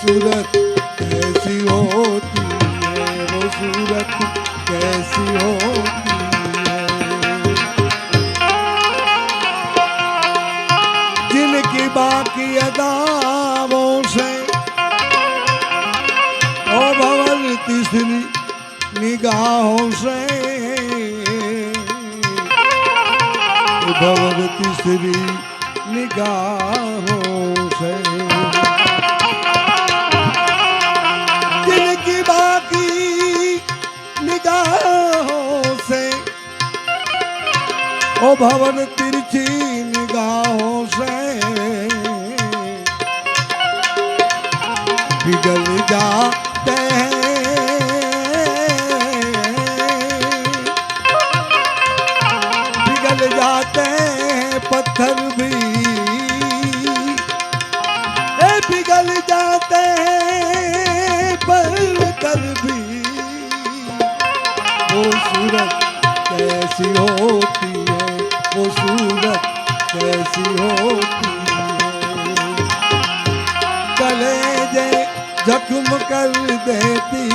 सूरत कैसी होती है, वो सूरत कैसी होती है। जिनकी बाकी अदाओं से ओ भंवर तीसरी निगाहों से, भंवर तीसरी निगाहों से, जिनकी बाकी निगाहों से ओ भंवर तिरछी निगाहों से पिघल जाते हैं, पिघल जाते हैं पत्थर भी, पिघल जाते हैं पत्थर भी। वो सूरत कैसी होती है, वो सूरत कैसी होती है। कलेजे जख्म कर देती